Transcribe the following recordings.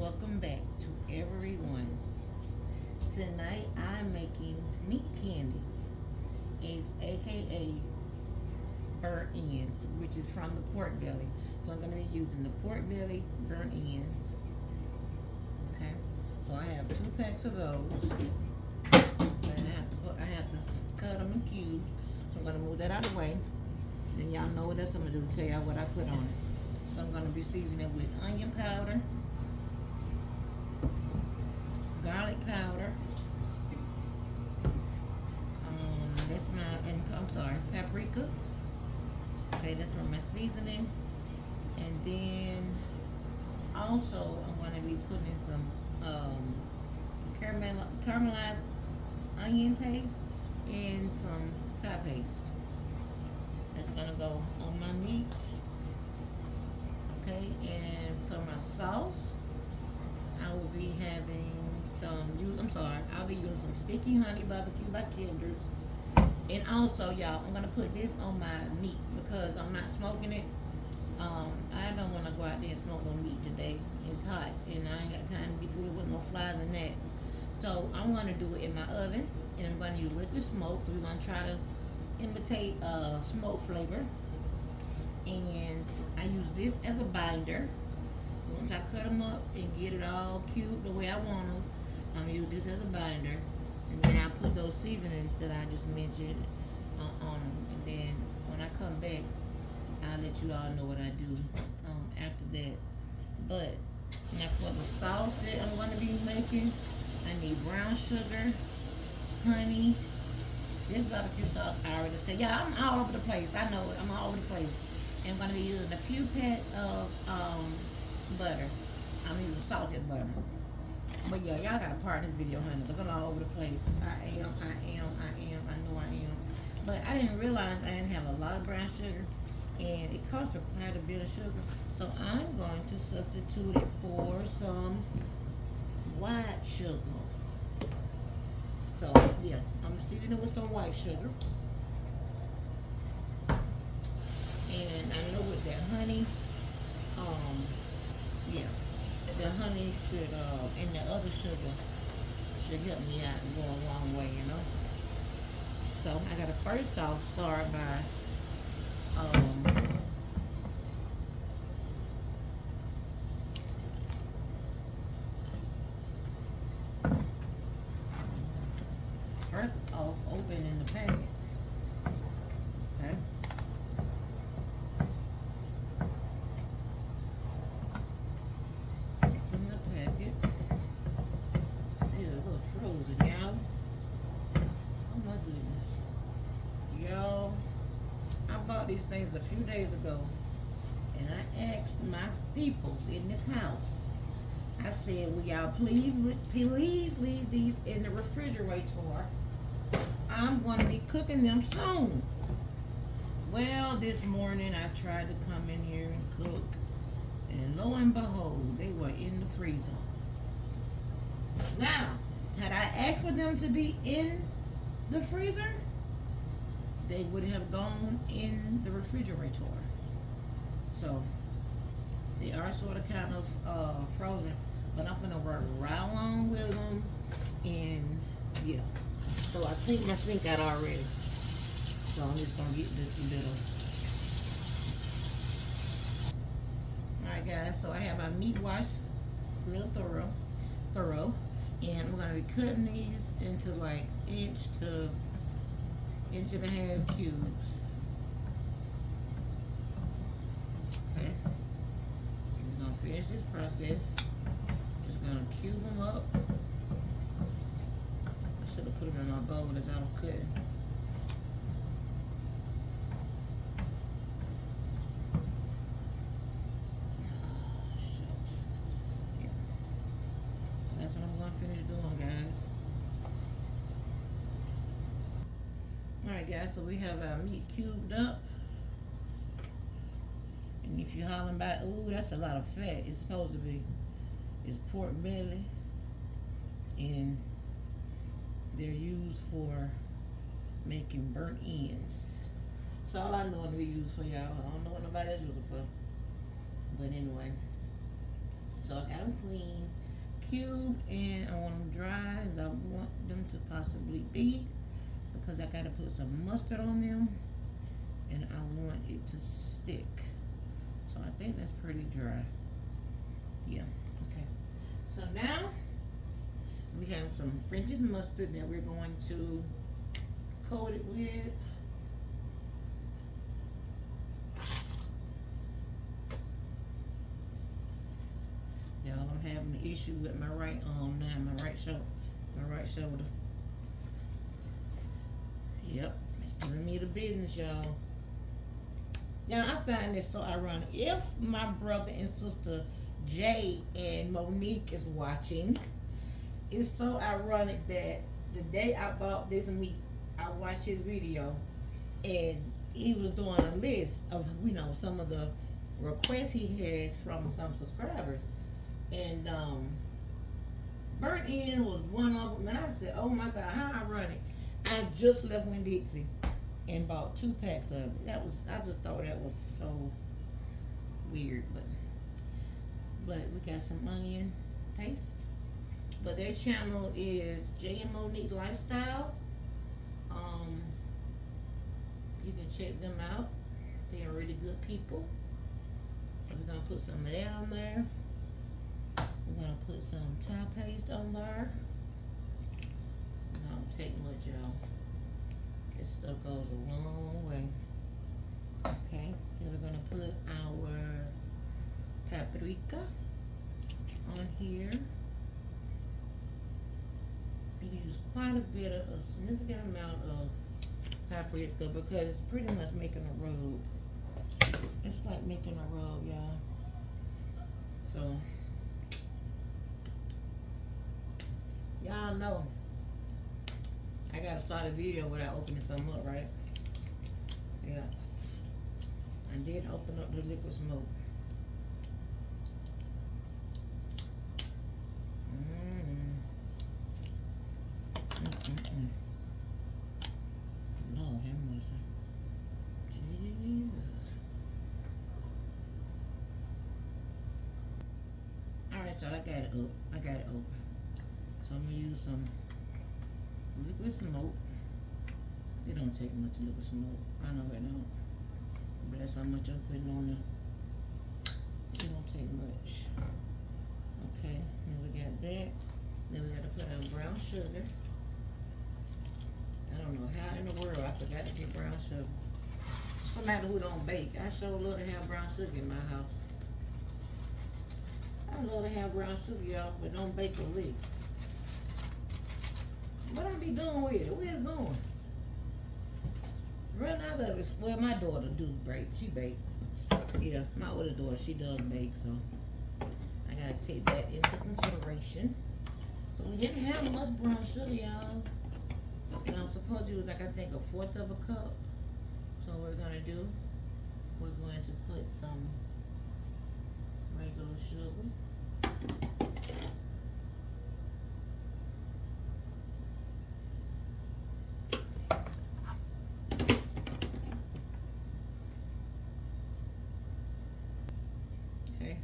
welcome back to everyone. Tonight I'm making meat candies. It's aka burnt ends, which is from the pork belly. So I'm going to be using the pork belly burnt ends. Okay, so I have 2 packs of those. And I have to cut them in cubes. So I'm going to move that out of the way. Then y'all know what else I'm going to do, tell y'all what I put on it. So I'm going to be seasoning it with onion powder, garlic powder. That's my, and I'm sorry, paprika. Okay, that's for my seasoning. And then also I'm going to be putting some caramelized onion paste and some Thai paste. That's going to go on my meat. Okay, and for my sauce, I will be having I'll be using some sticky honey barbecue by Kinder's. And also, y'all, I'm going to put this on my meat because I'm not smoking it. I don't want to go out there and smoke no meat today. It's hot, and I ain't got time to be fooling with no flies and gnats. So I'm going to do it in my oven, and I'm going to use liquid smoke. So we're going to try to imitate smoke flavor. And I use this as a binder. Once I cut them up and get it all cute the way I want them, I'm going to use this as a binder. And then I'll put those seasonings that I just mentioned on them. And then when I come back, I'll let you all know what I do after that. But now for the sauce that I'm going to be making, I need brown sugar, honey. This barbecue sauce I already said. Yeah, I'm all over the place. I know it. I'm all over the place. And I'm going to be using a few pats of butter. I'm using salted butter. But yeah, y'all got a part in this video, honey, because I'm all over the place. I know I am. But I didn't realize I didn't have a lot of brown sugar, and it costs quite a bit of sugar. So I'm going to substitute it for some white sugar. So yeah, I'm seasoning it with some white sugar. And I know with that honey, yeah, the honey should, and the other sugar should help me out and go a long way, you know. So I gotta first off start by, opening the packet. Okay. Open the packet. It's a little frozen, y'all. Oh my goodness. Y'all, I bought these things a few days ago, and I asked my peoples in this house, I said, will y'all please leave these in the refrigerator? I'm going to be cooking them soon. Well, this morning I tried to come in here and cook, and lo and behold, they were in the freezer. Now, had I asked for them to be in the freezer, they would have gone in the refrigerator. So, they are sort of kind of frozen, but I'm going to work right along with them, and yeah. So I think my sink out already. So I'm just gonna get this little. Alright guys, so I have my meat washed real thorough. And I'm gonna be cutting these into like inch to inch and a half cubes. Okay. I'm gonna finish this process. Just gonna cube them up. Should have put them in my bowl as I was cutting. Oh, shucks. Yeah. So that's what I'm going to finish doing, guys. Alright, guys, so we have our meat cubed up. And if you're hollering about, ooh, that's a lot of fat, it's supposed to be. It's pork belly. And they're used for making burnt ends. That's all I know to be used for, y'all. I don't know what nobody else uses it for. But anyway. So I got them clean, cubed, and I want them dry as I want them to possibly be, because I got to put some mustard on them, and I want it to stick. So I think that's pretty dry. Yeah, okay. So now we have some French's mustard that we're going to coat it with. Y'all, I'm having an issue with my right arm now, my right shoulder. Yep, it's giving me the business, y'all. Now, I find this so ironic. If my brother and sister Jay and Monique is watching, it's so ironic that the day I bought this meat, I watched his video, and he was doing a list of, some of the requests he has from some subscribers. And burnt end was one of them. And I said, oh my God, how ironic. I just left Winn-Dixie and bought 2 packs of it. I just thought that was so weird, but we got some onion paste. But their channel is Jay and Monique Lifestyle. You can check them out. They are really good people. So we're gonna put some of that on there. We're gonna put some Thai paste on there. Don't take much, y'all. This stuff goes a long way. Okay, then we're gonna put our paprika on here. We use quite a bit of a significant amount of paprika because it's pretty much making a rub. It's like making a rub, y'all. So y'all know I gotta start a video without opening something up, right? Yeah. I did open up the liquid smoke. Lord have mercy. Jesus. Alright, y'all, I got it up. I got it open. So I'm gonna use some liquid smoke. It don't take much liquid smoke. I know it don't. But that's how much I'm putting on there. It don't take much. Okay, then we got that. Then we gotta put our brown sugar. I don't know how in the world I forgot to get brown sugar. Somebody who don't bake. I sure love to have brown sugar in my house. I love to have brown sugar, y'all, but don't bake a lick. What I be doing with it? Where it's going? Run out of it. Well, my daughter do bake. She bake. Yeah, my older daughter, she does bake, so I gotta take that into consideration. So we didn't have much brown sugar, y'all. And I'm supposed to use, like, I think, 1/4 of a cup. So what we're gonna do, we're going to put some regular sugar. Okay.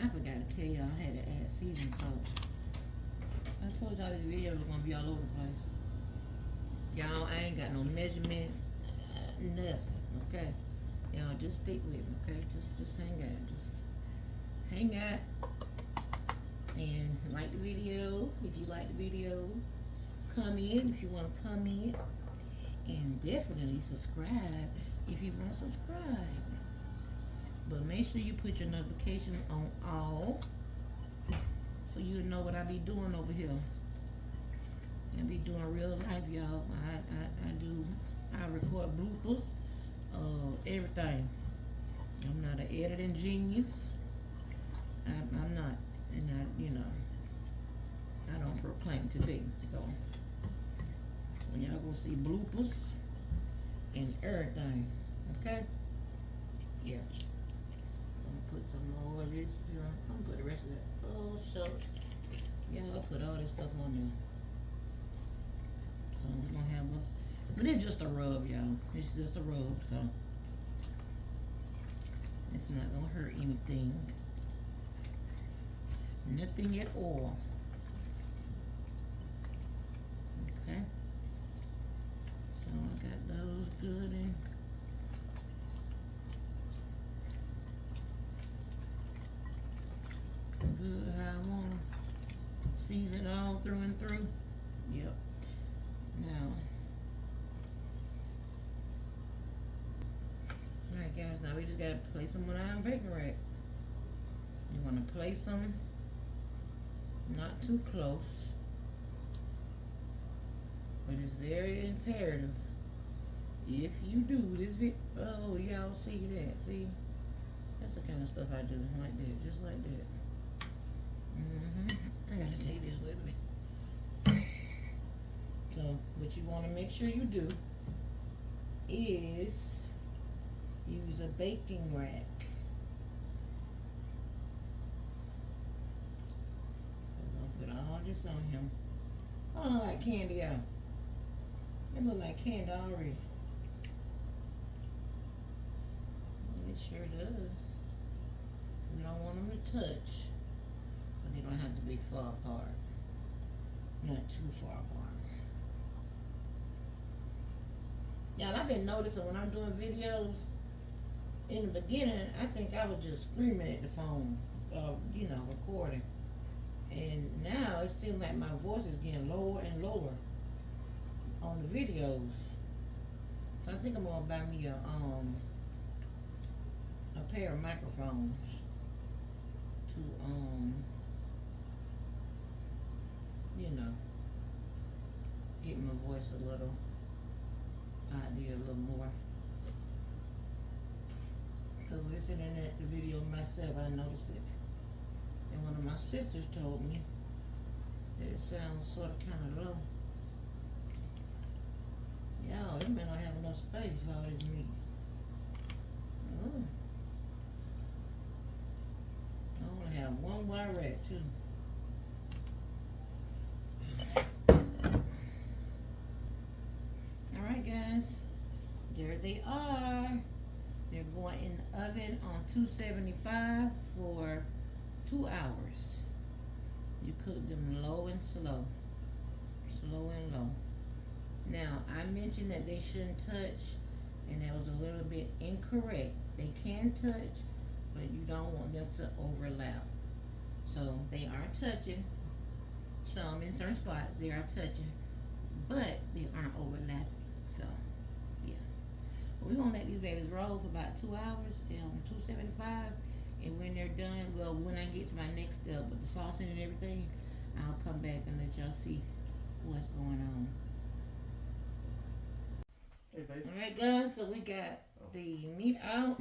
I forgot to tell y'all I had to add seasoned salt. I told y'all this video was gonna be all over the place. Y'all, I ain't got no measurements, nothing, okay? Y'all just stick with me, okay? Just hang out, just hang out and like the video. If you like the video, come in if you want to come in, and definitely subscribe if you want to subscribe. But make sure you put your notifications on all, so you know what I be doing over here. I be doing real life, y'all. I record bloopers, everything. I'm not an editing genius. I'm not, and I don't proclaim to be. So when y'all gonna see bloopers and everything, okay? Yeah. So I'm gonna put some more of this. I'm gonna put the rest of that. Oh, shucks. Yeah, I'll put all this stuff on there. So we're gonna have us, but it's just a rub, y'all. It's just a rub, so it's not gonna hurt anything. Nothing at all. Okay. So I got those good and good how I want them. Season it all through and through. Yep. Now, alright guys, now we just gotta place them on our baking rack. You wanna place them not too close, but it's very imperative. If you do this oh, y'all see that, see? That's the kind of stuff I do, like that, just like that. I gotta take this with me. So, what you wanna make sure you do is use a baking rack. I'm gonna put all this on him. Oh, it look like candy out. It look like candy already. It sure does. We don't want them to touch, but they don't have to be far apart. Not too far apart. Y'all, I've been noticing when I'm doing videos, in the beginning, I think I was just screaming at the phone, you know, recording. And now it seems like my voice is getting lower and lower on the videos. So I think I'm gonna buy me a pair of microphones to you know, get my voice a little idea a little more. Because listening at the video myself, I noticed it. And one of my sisters told me that it sounds sort of kind of low. Y'all, it may not have enough space for all this meat. Oh. I only have one wire rack too. Alright guys, there they are. They're going in the oven on 275 for 2 hours. You cook them low and slow. Slow and low. Now, I mentioned that they shouldn't touch, and that was a little bit incorrect. They can touch, but you don't want them to overlap. So, they are touching. Some in certain spots, they are touching, but they aren't overlapping. So, yeah. We're going to let these babies roll for about 2 hours on 275. And when they're done, well, when I get to my next step with the saucing and everything, I'll come back and let y'all see what's going on. Hey, babe. Alright guys, so we got the meat out.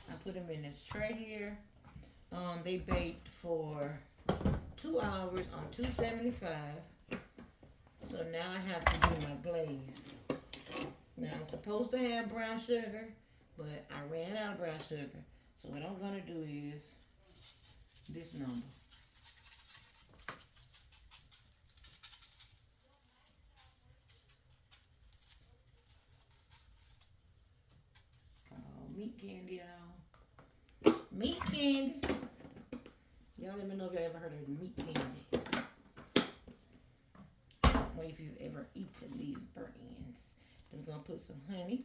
I put them in this tray here. They baked for 2 hours on 275. So now I have to do my glaze. Now I'm supposed to have brown sugar, but I ran out of brown sugar. So what I'm gonna do is this number. Meat candy, y'all. Meat candy. Y'all let me know if y'all ever heard of meat candy. Or if you've ever eaten these brands. Then we're gonna put some honey.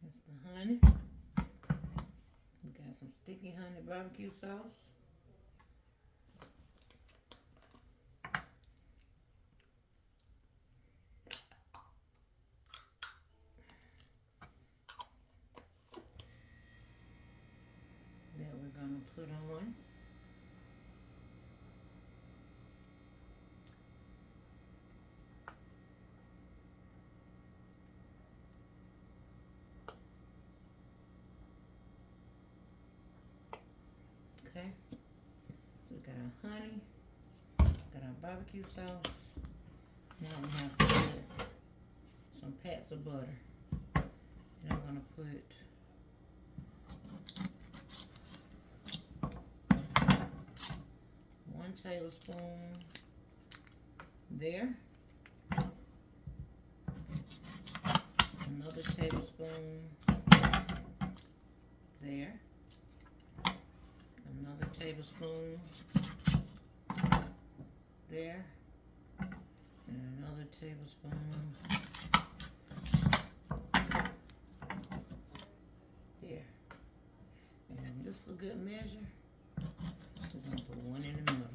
That's the honey. We got some sticky honey barbecue sauce. That we're gonna put on. Okay, so we got our honey, got our barbecue sauce. Now we have to put some pats of butter. And I'm gonna put tablespoon there. Another tablespoon there. Another tablespoon there. And another tablespoon there. And just for good measure, we're going to put one in the middle.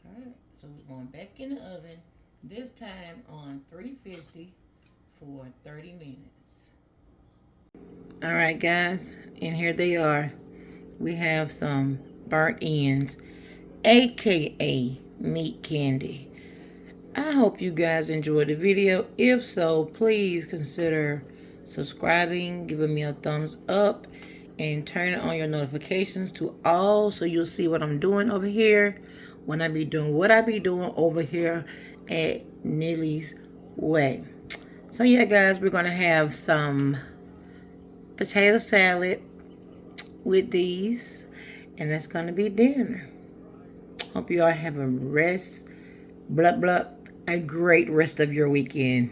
Alright, so we're going back in the oven, this time on 350 for 30 minutes. Alright guys, and here they are. We have some burnt ends, aka meat candy. I hope you guys enjoyed the video. If so, please consider subscribing, giving me a thumbs up, and turn on your notifications to all so you'll see what I'm doing over here when I be doing what I be doing over here at Nellie's Way. So yeah guys, we're going to have some potato salad with these, and that's going to be dinner. Hope you all have a great rest of your weekend.